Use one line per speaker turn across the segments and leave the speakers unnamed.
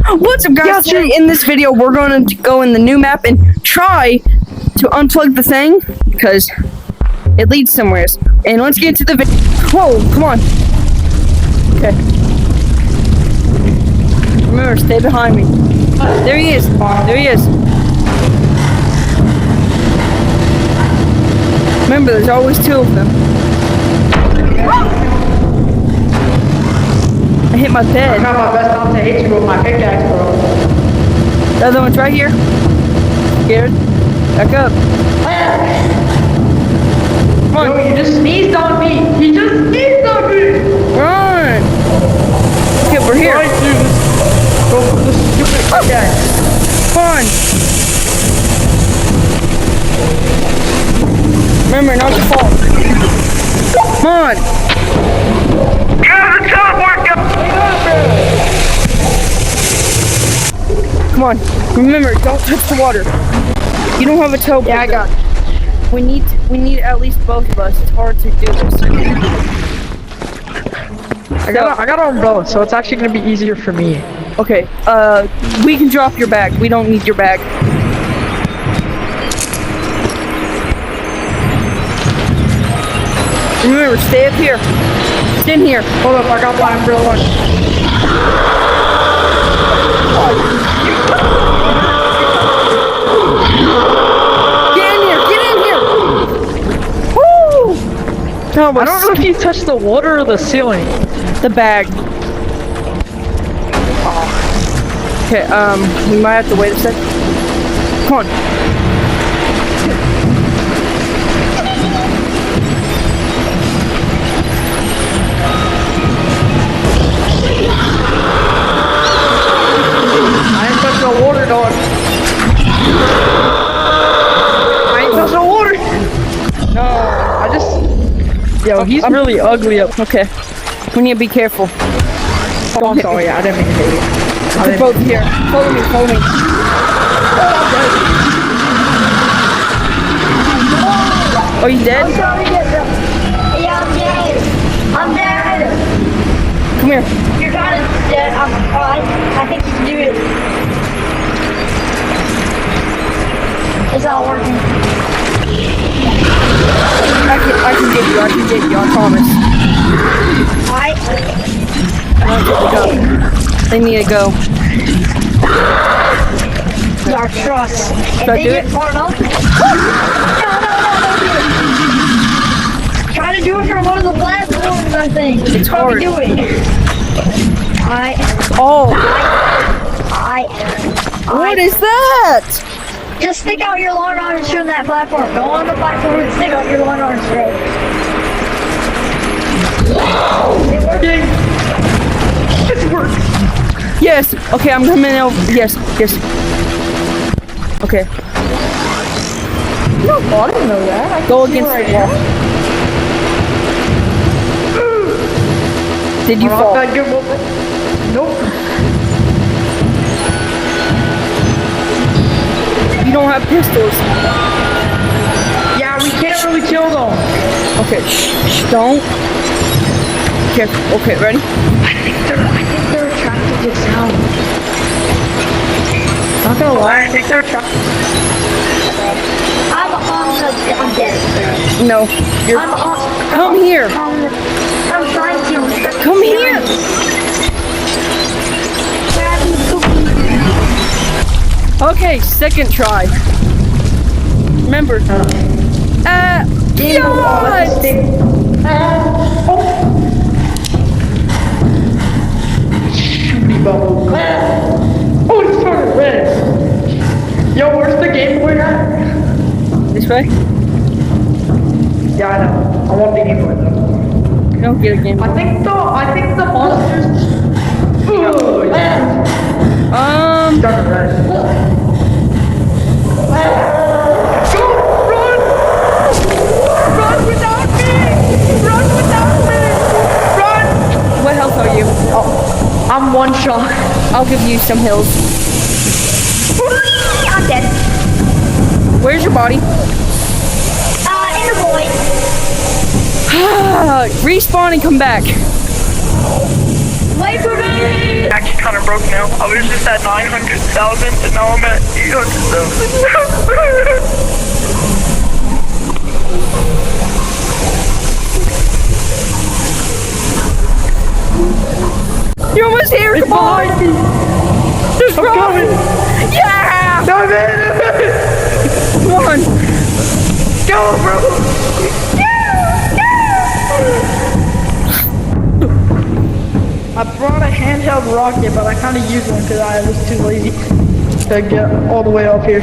What's up, guys? Today in this video, we're going to go in the new map and try to unplug the thing because it leads somewhere. And let's get to the video. Whoa, come on. Okay. Remember, stay behind me. There he is. There he is. Remember, there's always two of them. I hit my bed.
I got my best out to hit you with my pickaxe, bro.
The other one's right here. Scared? Back up. Come on.
Yo, you just sneezed on me. He just sneezed on me.
Run. Okay, we're here.
Right, dude. Go for the stupid pickaxe.
Come on. Remember, not to fall. Come on. Come on. Remember, don't touch the water. You don't have a toe.
Yeah, I got it.
We need at least both of us. It's hard to do this.
I got an umbrella, so it's actually gonna be easier for me.
Okay. We can drop your bag. We don't need your bag. Remember, stay up here. Stay in here.
Hold up, I got my umbrella.
Get in here! Get in here! Woo!
I don't know if you touched the water or the ceiling.
The bag. Okay, we might have to wait a sec. Come on.
I ain't touched the water, dog. I ain't touched the water.
No.
I just... Yo, he's really ugly up.
Okay. We need to be careful.
Oh, I'm sorry, I didn't mean to hit you.
We're both here. Follow me, follow me. Oh, you dead?
Yeah, I'm dead. I'm dead.
Come here.
You're kind of dead. I think you can do it. It's not working.
I can get you, I promise.
Alright.
They need to go.
Our trust. If
Should I
they
do
get
it?
far enough. No, try to do it from one of the platforms, I think.
It's hard.
Do it. Alright.
Oh,
What
is that?
Just stick out your long arms from that platform. Go on the platform and stick out your long arms straight. It working.
It's working.
Yes. Okay, I'm coming over. Yes. Okay.
No, I didn't know that.
Go against the wall. Did you fall?
Nope.
You don't have pistols.
Yeah, we can't really kill them.
Okay. Shh, don't. Careful. Okay, ready?
I think they're attracted to sound. Not gonna lie, I think they're attracted.
I'm dead.
No. You're. Come here.
I'm trying to.
Come here. Okay, second try. Remember. God.
Oh, it's turning red. Yo, where's the Game Boy at?
This way?
Yeah, I know. I want the Game Boy though.
Don't get a game.
I think the monsters. Oh, yeah. Turning red. Go, run! Run without me! Run without me! Run!
What health are you?
Oh, I'm one shot.
I'll give you some hills.
I'm dead.
Where's your body?
In the void.
Respawn and come back.
Wait for me!
Actually kind of broke now. I was just at 900,000 and now I'm at 800,000.
You're almost here. Come on.
Behind me.
Just
I'm
run.
coming.
Yeah.
No, man.
Come on.
Go, bro. I brought a handheld rocket, but I kind of used one because I was too lazy to get all the way up here.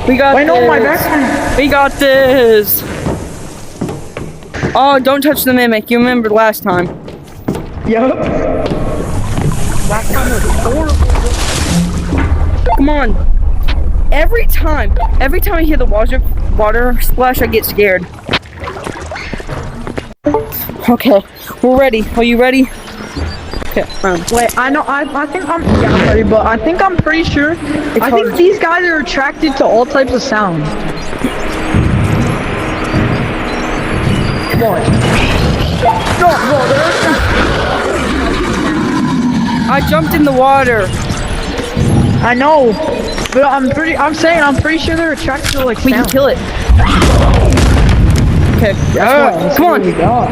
We got
Wait,
this.
no, my backpack.
We got this. Oh, don't touch the mimic. You remember last time.
Yup. Last time was horrible.
Come on. Every time I hear the water splash, I get scared. Okay, we're ready. Are you ready? Okay,
Wait, I know. I think I'm ready, but I think I'm pretty sure. I think these guys are attracted to all types of sound. What?
I jumped in the water.
I know, but I'm pretty sure they're attracted to like
We can
sound.
kill it. Okay,
Yeah,
come on.
we got.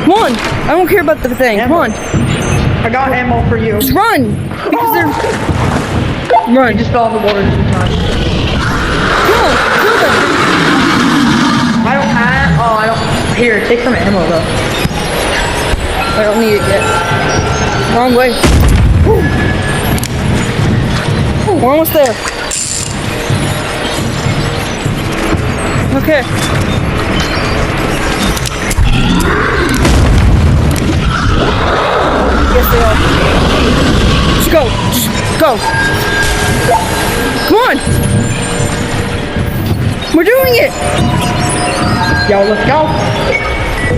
Come on. I don't care about the thing. Come on.
I got ammo for you.
Just run. Because they're... Run.
I just fell in the water 2 times.
Kill them. Kill them.
I don't have. Oh, I don't. Here, take some ammo though.
I don't need it yet. Wrong way. Ooh. Ooh, we're almost there. Okay. Yes, they are. Just go. Just go. Come on. We're doing it.
Yo, let's go.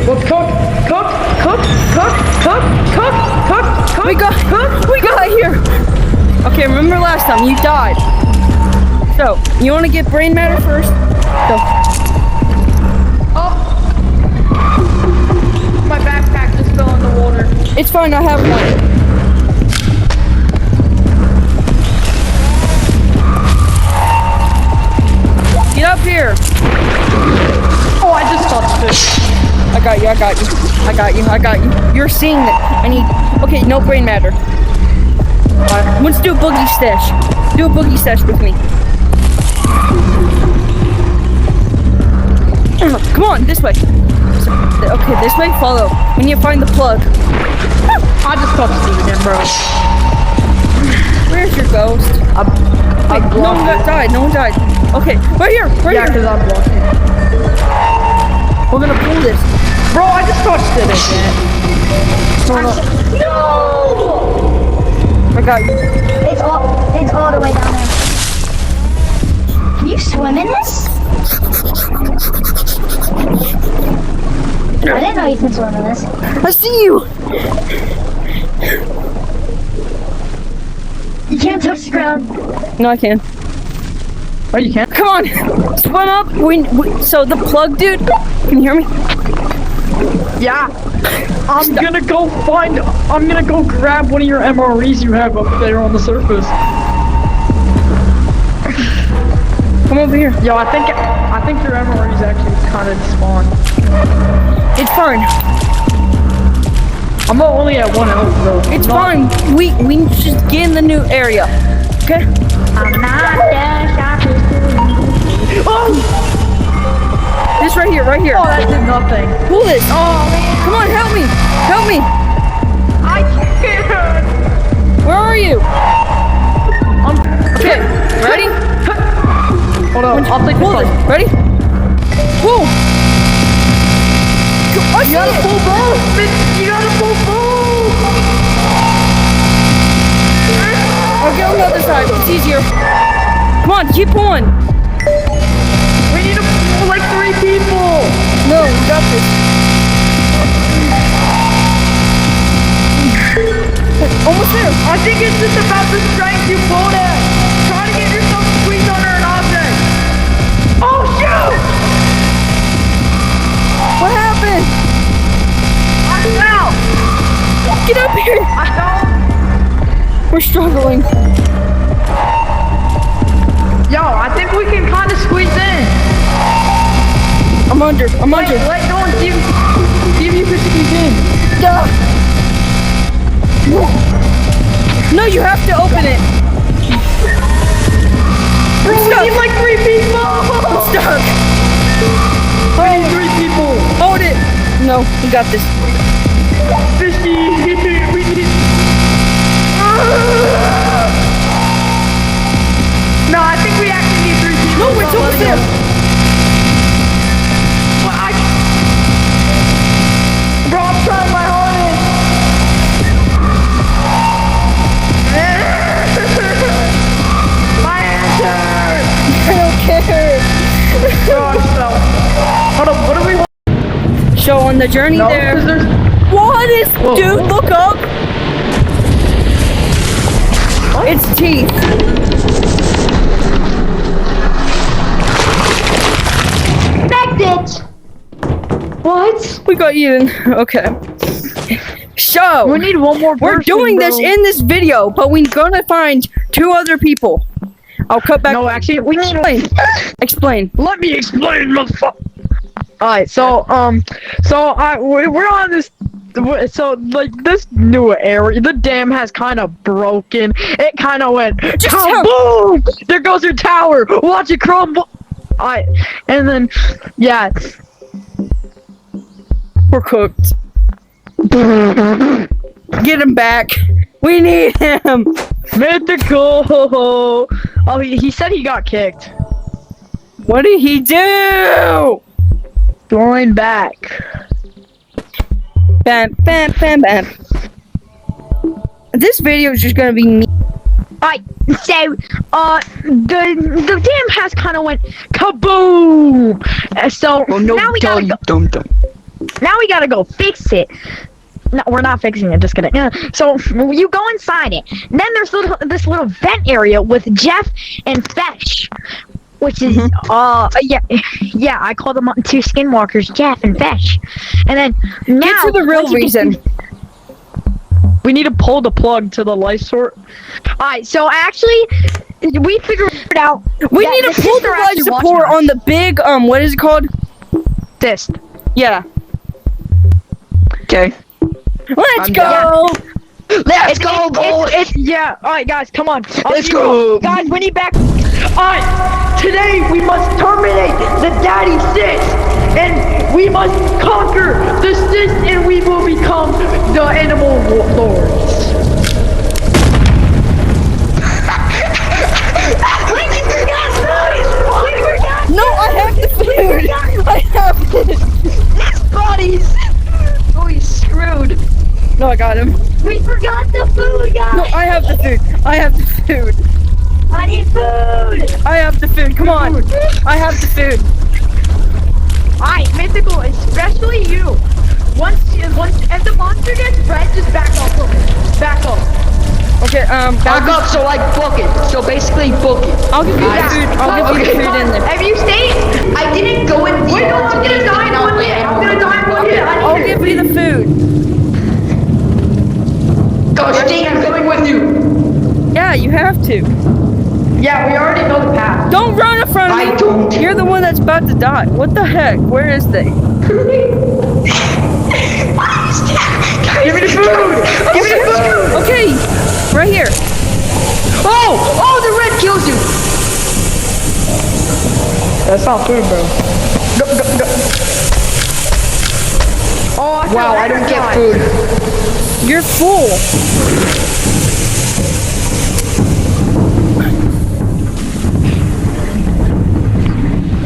Let's cook. Cook. Cook. Cook. Cook. Cook. Cook. Cook.
We got here. Okay, remember last time you died. So, you want to get brain matter first? Go.
Oh. My backpack just fell in the water.
It's fine, I have one. Get up here.
Oh, I just touched it.
I got you, I got you. I got you, I got you. You're seeing that. I need... Okay, no brain matter. Let's do a boogie stash. Do a boogie stash with me. Come on, this way. Okay, this way, follow. We need to find the plug.
I just touched it again, bro.
Where's your ghost?
I
No one died, no one died. Okay, right here, right
Yeah,
here.
because I'm blocking.
We're gonna pull this.
Bro, I just touched it again.
No!
I got you.
It's all the way down there. Can you swim in this? I didn't know you could swim in this.
I see you.
You can't touch the ground.
No, I can.
Oh, you can't?
Come on, swim up. So the plug, dude. Can you hear me?
Yeah. I'm gonna go grab one of your MREs you have up there on the surface.
Come over here.
Yo, I think your MREs actually kind of spawned.
It's fine.
I'm only at 1 health though.
It's fine. We just get in the new area. Okay?
I'm not the sharpest.
Oh!
This right here, right here.
Oh, that did nothing.
Pull this.
Oh man,
Come on, help me. Help me.
I can't.
Where are you? Okay, ready?
Hold on, I'll take
Pull
this
this.
one.
Ready? Pull. I
You
see
gotta
it.
pull both, bitch. You gotta pull both.
I'll get on the other side. It's easier. Come on, keep pulling.
We need to pull like 3 people.
No, we got this. Almost there.
I think it's just about the strength you pulled at. Try to get yourself squeezed under an object. Oh shoot!
What happened?
I fell.
Get up here! We're struggling.
Yo, I think we can kind of squeeze in.
I'm under. I'm under.
Wait, go and see if you can squeeze in.
No, you have to open it.
Bro, we need like 3 people.
I'm stuck.
We need 3 people.
Hold it. No, we got this.
Fishy. We need. No, I think we actually need 3 people.
No, it's over there.
Bro, I'm trying my hardest. My answer.
I don't care.
Bro, I'm so. Hold up, what do we want?
Show on the journey
No,
there.
'cause there's.
What is,
Whoa.
dude? Look up.
What?
It's teeth.
Magnet! What?
We got eaten. Okay. So
We need one more person,
we're doing this
bro.
in this video, but we're gonna find 2 other people. I'll cut back.
No, actually, we need.
Explain.
Let me explain, motherfucker. Alright, so we're on this. So like this new area, the dam has kind of broken. It kind of went kaboom! There goes your tower. Watch it crumble. Alright, and then yeah.
We're cooked. Get him back. We need him.
Mythical. Oh, he said he got kicked.
What did he do?
Join back.
Bam, bam, bam, bam. This video is just gonna be me.
Alright, so the dam has kind of went kaboom. So now we gotta go. Now we gotta go fix it. No, we're not fixing it. Just kidding. Yeah. So you go inside it. Then there's this little vent area with Jeff and Fesh, which is yeah. I call them 2 skinwalkers, Jeff and Fesh. And then now
Get to the real reason.
We need to pull the plug to the life source. Alright, so actually, we figured it out.
We
that
need to pull the
sister
life
actually
support
watching us.
on the big what is it called?
Cyst.
Yeah.
Okay.
Let's go.
Let's go, boys! Yeah, alright guys, come on. Let's go! Guys, we need back. Alright, today we must terminate the Daddy Cyst! And we must conquer the Cyst and we will become the animal lords.
No, I have the food. I have it.
Bodies! Oh, he's screwed.
No, I got him.
We forgot the food, guys!
No, I have the food. I have the food.
I need food!
I have the food. Come on. I have the food.
Alright, Mythical, especially you. Once if the monster gets red, just back off from it. Back off.
Okay,
Back up, so like book it. So basically book it.
I'll give you the
Guys,
food. I'll give you the food in there.
If you stay,
I didn't go in the
wait, no, I'm gonna die in 1 minute. I'm gonna die in 1 minute.
I'll give you the food.
Go, stay, I'm going with you.
Yeah, you have to.
Yeah, we already know the path.
Don't run in front of me.
I don't.
You're the one that's about to die. What the heck? Where is they?
Give me the food. Give me the food.
Okay, right here.
Oh, the red kills you.
That's not food, bro. Go. Oh,
Wow, I don't get food.
You're full.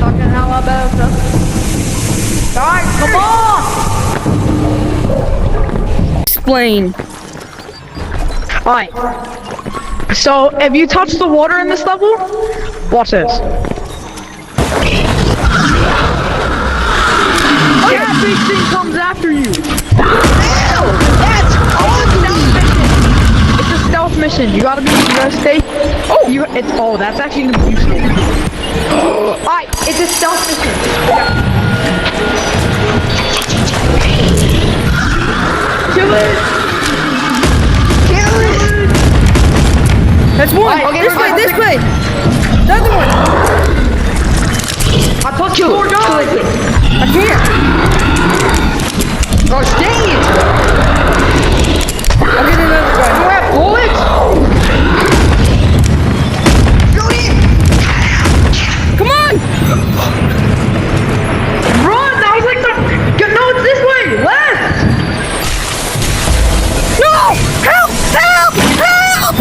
Fucking hell about this. Guys, come on.
Explain.
Alright. So, if you touch the water in this level, watch this. That big thing comes after you. That's it's a stealth mission. You gotta stay. Oh, that's actually gonna be useful. Alright, it's a stealth mission. Kill it.
That's one.
Alright, okay,
This way, this way. The other one.
I told you. More guys.
I can't.
Gosh, dang it.
I'll get another
You
gun.
have bullets? Shoot it.
Come on.
Run! That was like the... No, it's this way! Left!
No! Help! Help! Help!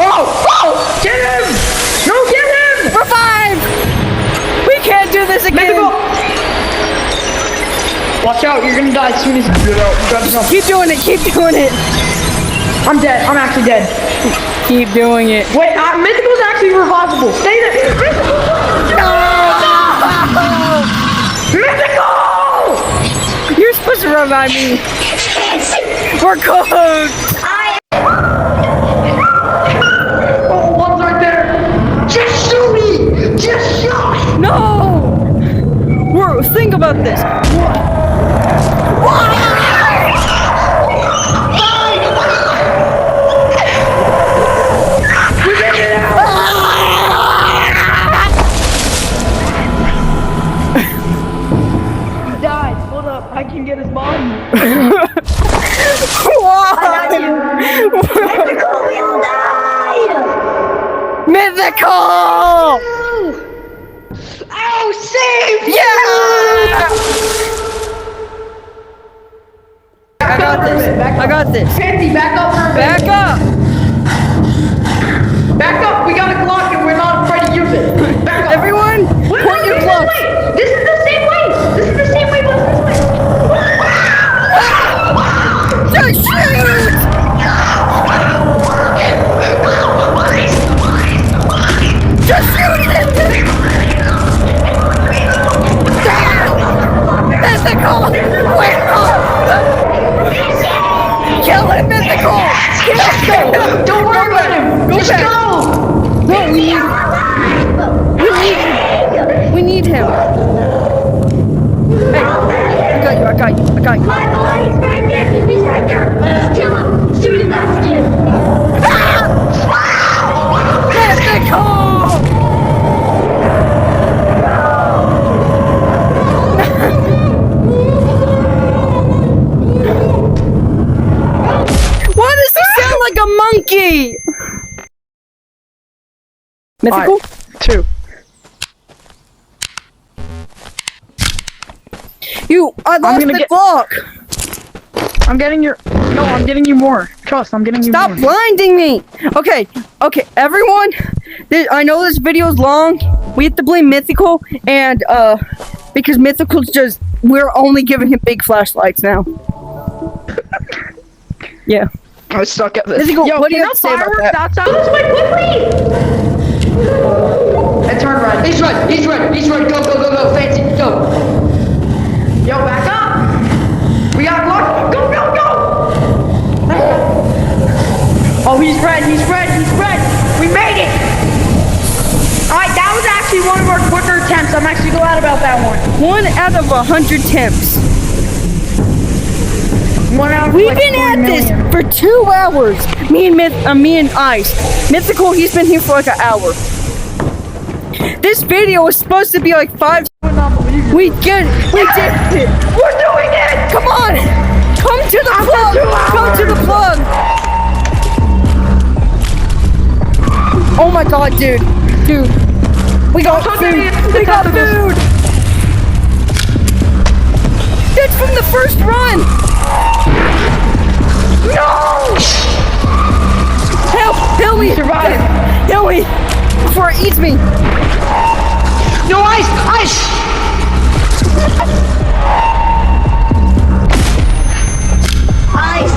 Oh! Oh! Get him! No, get him!
Revive! We can't do this again.
Watch out, you're gonna die as soon as you get out. You gotta jump.
Keep doing it. Keep doing it.
I'm dead. I'm actually dead.
Keep doing it.
Wait, Mythical's actually revivable. Stay there. Mythical!
You're supposed to revive me. We're cooked.
Oh, one's right there. Just shoot me! Just shoot me!
No. Think about this.
He died. Hold up. I can get his body.
Mythical!
Oh, save!
Yeah! I got this. I got this.
Pansy, back up for a
Back
minute.
up!
Back up! We got a Glock and we're not afraid to use it. Back up!
Everyone,
Wait,
point your
this
gloves.
way. This is the same way! This is the same way, but this way!
Just shoot! Just shoot it! Mythical! Wait! Kill him, Mythical! Kill him!
Don't worry about him!
Go
Just
back.
go!
No, we need him. Hey, I got you.
My body's right there. He's right there. Kill him. Shoot him. That's you.
Mythical! Why does he sound like a monkey? Mythical?
2.
I lost
gonna
the
get-
block.
I'm getting your... No, I'm getting you more. Trust, I'm getting you
Stop
more.
blinding me. Okay, everyone. I know this video's long. We have to blame Mythical and because Mythical's just we're only giving him big flashlights now. Yeah.
I suck at this.
Mythical,
Yo,
what do you
can
have to say about
fireworks
that?
outside this way quickly? And turn right. He's right. He's right. He's right. Go, go, go, go. Fancy, go. Yo, back up. We got blocked. Go, go, go. Oh, he's red. He's red. He's red. We made it. All right, that was actually one of our quicker attempts. I'm actually glad about that one.
1 out of 100 attempts.
1 out of
We've
like
been
4
at this
million.
for 2 hours. Me and Ice. Mythical, he's been here for like an hour. This video was supposed to be like 5.
I would not believe you.
We did it.
We're doing it.
Come on! Come to the plug!
2 hours.
Come to the plug! Oh my god, dude. Dude. We got food! We got food! That's from the first run! No! Help! Help me!
Survive.
Help me! Before it eats me!
No ice! Ice!
Ice.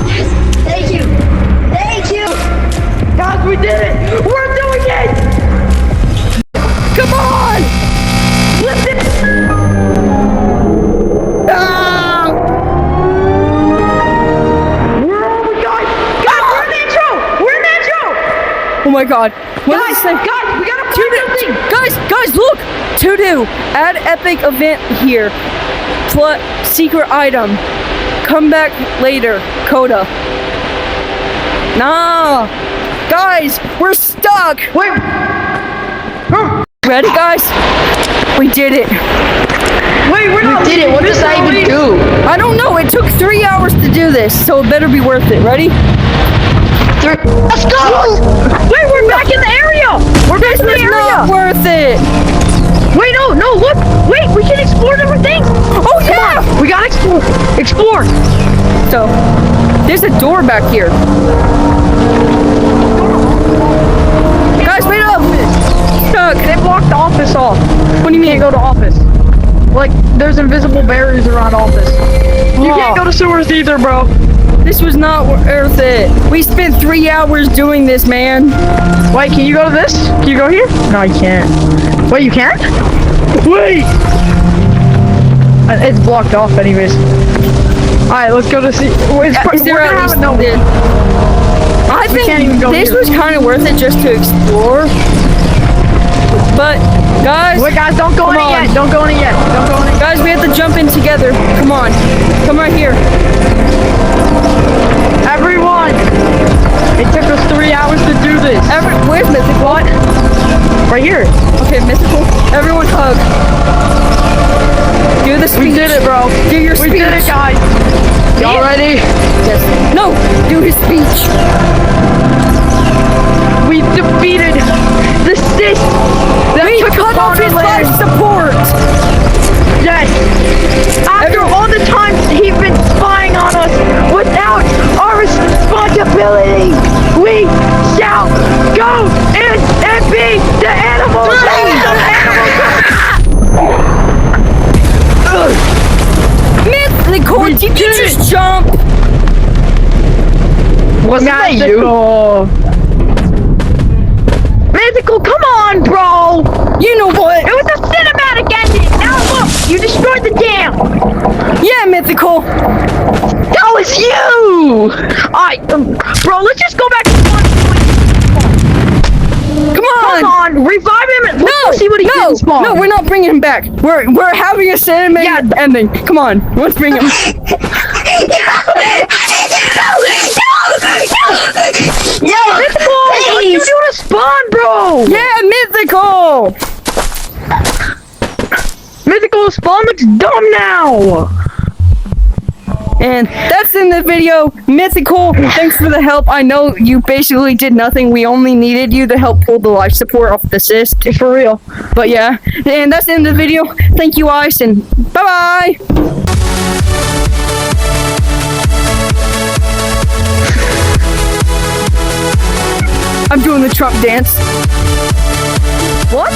Yes. Thank you. Thank you.
Guys, we did it! We're doing it!
Come on!
Lift it!
Ah!
Where are we, guys? Guys, we're in the intro! We're in the intro!
Oh my god. What
Guys,
does it say?
guys, we gotta
To
find
do,
something!
guys, look! To do, add epic event here. Secret item. Come back later, Coda. Nah, Guys, we're stuck.
Wait. Huh.
Ready, guys? We did it.
Wait, we're not. We did it. What does that even do?
I don't know. It took 3 hours to do this, so it better be worth it. Ready?
Let's go.
Wait, we're back in the area. We're back in the
It's
area.
not worth it.
Wait, no, look. Wait, we can explore different things.
Oh, yeah.
Come on, we gotta explore. Explore.
So, there's a door back here. Guys, wait up. Stuck.
They blocked the office off.
What do you mean?
Can't go to office. Like, there's invisible barriers around office. You can't go to sewers either, bro.
This was not worth it. We spent 3 hours doing this, man.
Wait, can you go to this? Can you go here? No, you can't. Wait, you can't? Wait! It's blocked off anyways. Alright, let's go to see. Wait,
Is there at least I think
can't even go
this
here.
was kind of worth it just to explore. But, guys,
Wait, guys, don't go in
Come
it
on.
yet. Don't go in it yet. Don't go in it.
guys, we have to jump in together. Come on. Come right here.
Everyone! It took us 3 hours to do this.
Where's Mythical?
What? Right here.
Okay, Mythical. Everyone hug. Do the speech.
We did it, bro.
Do your
We
speech.
did it, guys. Y'all ready?
Yes. No, do his speech.
We defeated the Cyst.
We cut off his life support.
Yes. After all the times he's been spying on us without our responsibility, we shall go in and be the animals.
Mythical, did you just jump?
Wasn't that you?
Mythical, come on, bro.
You know what?
It was a cinematic ending. Now look, you destroyed the dam.
Yeah, Mythical.
That was you. Alright, bro, let's just go back to one point.
Come on.
Come on, revive him and let's go see what he did in spawn.
No, we're not bringing him back. We're having a cinematic ending. Come on, let's bring him.
Mythical, what you doing to spawn, bro?
Yeah, Mythical.
Mythical spawn looks dumb now.
And that's in the video. Mythical, thanks for the help. I know you basically did nothing. We only needed you to help pull the life support off the cyst.
For real.
But yeah, and that's the end of the video. Thank you, Ice, and bye-bye. I'm doing the Trump dance.
What?